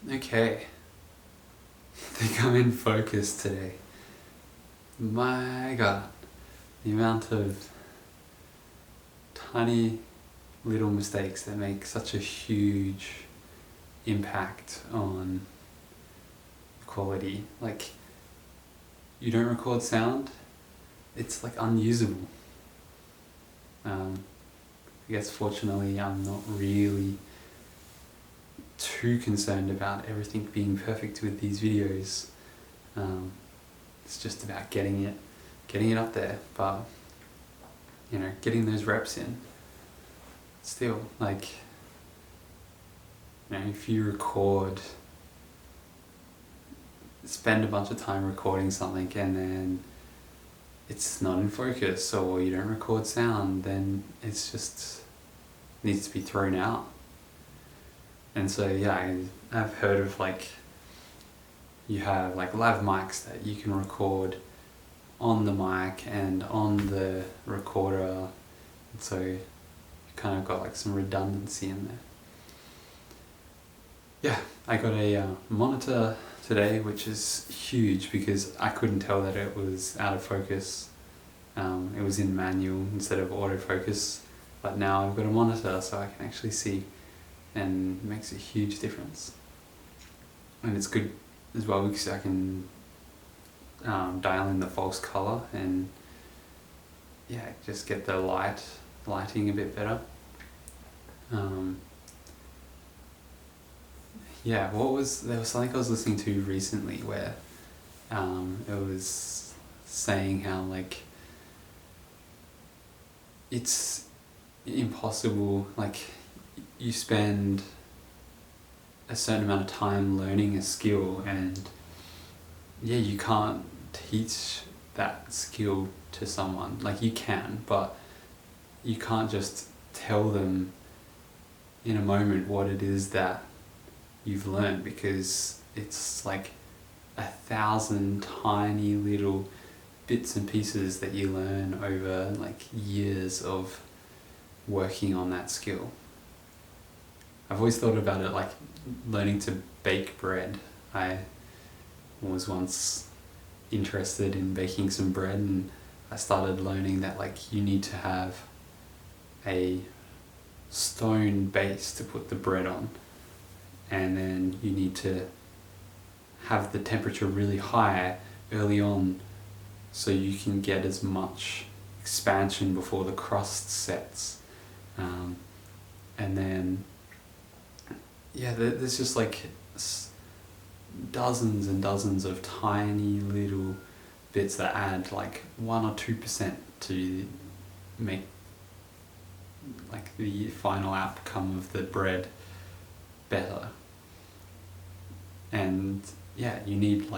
Okay, I think I'm in focus today. My God, the amount of tiny little mistakes that make such a huge impact on quality. Like, you don't record sound, it's like unusable. I guess fortunately I'm not really too concerned about everything being perfect with these videos. It's just about getting it up there, but getting those reps in. Still, like, if you spend a bunch of time recording something and then it's not in focus or you don't record sound, then it's just needs to be thrown out. And so I've heard of you have lav mics that you can record on the mic and on the recorder, and so you kind of got some redundancy in there. Yeah, I got a monitor today, which is huge because I couldn't tell that it was out of focus. It was in manual instead of autofocus, but now I've got a monitor so I can actually see, and it makes a huge difference. And it's good as well because I can dial in the false color and just get the lighting a bit better. There was something I was listening to recently where it was saying how it's impossible, you spend a certain amount of time learning a skill and you can't teach that skill to someone. You can, but you can't just tell them in a moment what it is that you've learned, because it's 1,000 tiny little bits and pieces that you learn over years of working on that skill. I've always thought about it like learning to bake bread. I was once interested in baking some bread, and I started learning that you need to have a stone base to put the bread on, and then you need to have the temperature really high early on so you can get as much expansion before the crust sets. And then there's just dozens and dozens of tiny little bits that add 1 or 2% to make the final outcome of the bread better. And you need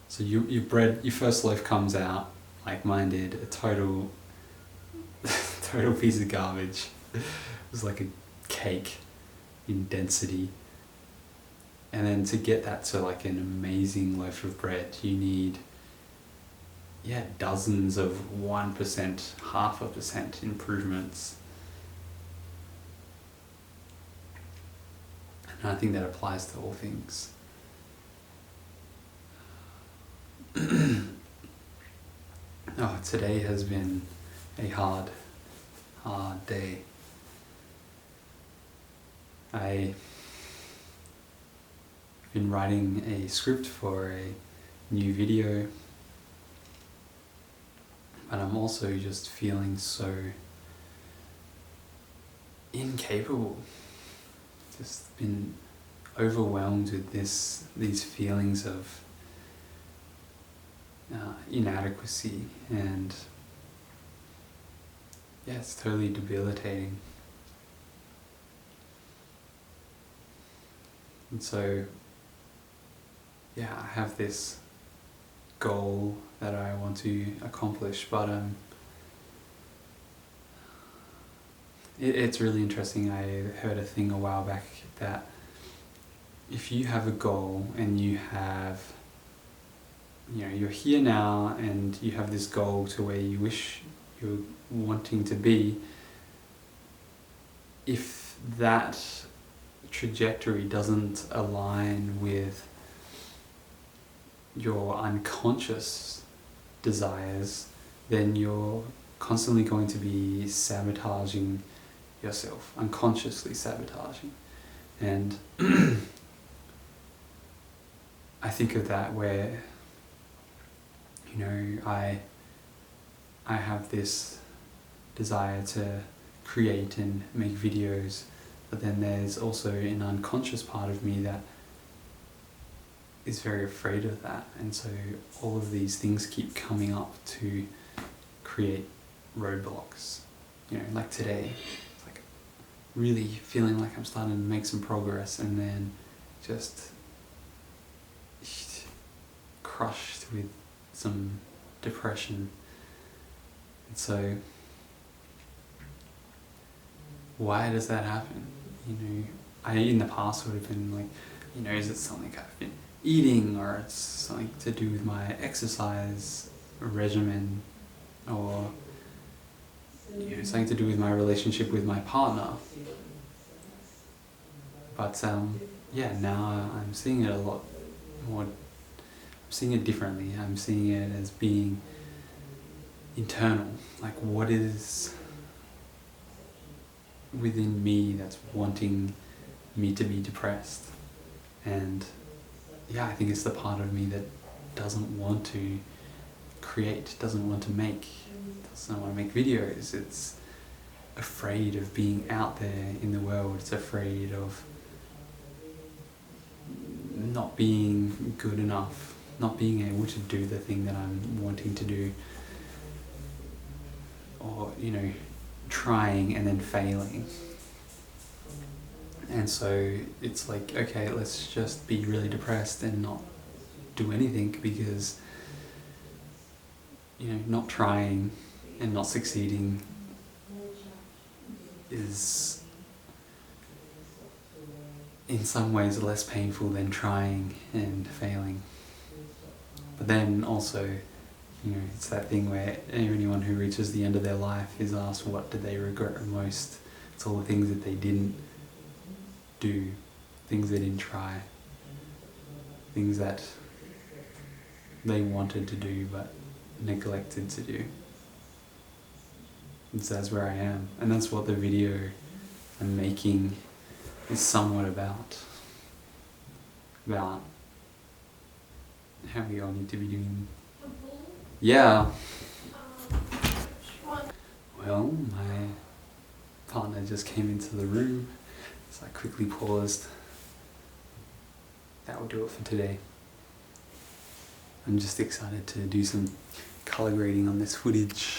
so your bread, your first loaf comes out like mine did, a total piece of garbage. It was like a cake in density. And then to get that to an amazing loaf of bread, you need dozens of 1%, 0.5% improvements. And I think that applies to all things. Today has been a hard day. I've been writing a script for a new video, but I'm also just feeling so incapable. Just been overwhelmed with these feelings of inadequacy, and it's totally debilitating. And so I have this goal that I want to accomplish, but it's really interesting. I heard a thing a while back that if you have a goal and you have you're here now and you have this goal to where you wish you're wanting to be, if that trajectory doesn't align with your unconscious desires, then you're constantly going to be sabotaging yourself, unconsciously sabotaging. And I think of that where, I have this desire to create and make videos, but then there's also an unconscious part of me that is very afraid of that, and so all of these things keep coming up to create roadblocks. Like today, it's like really feeling like I'm starting to make some progress, and then just crushed with some depression. And so why does that happen? I in the past would have been like, is it something I've been eating, or it's something to do with my exercise regimen, or something to do with my relationship with my partner. But now I'm seeing it a lot more. I'm seeing it differently. I'm seeing it as being internal. Like, what is within me that's wanting me to be depressed? And I think it's the part of me that doesn't want to create, doesn't want to make videos. It's afraid of being out there in the world. It's afraid of not being good enough, not being able to do the thing that I'm wanting to do, or trying and then failing. And so it's like, okay, let's just be really depressed and not do anything, because not trying and not succeeding is in some ways less painful than trying and failing. But then also, it's that thing where anyone who reaches the end of their life is asked what did they regret most. It's all the things that they didn't do, things they didn't try, things that they wanted to do but neglected to do. And so that's where I am, and that's what the video I'm making is somewhat about how we all need to be doing. Yeah. Well, my partner just came into the room, so I quickly paused. That will do it for today. I'm just excited to do some color grading on this footage.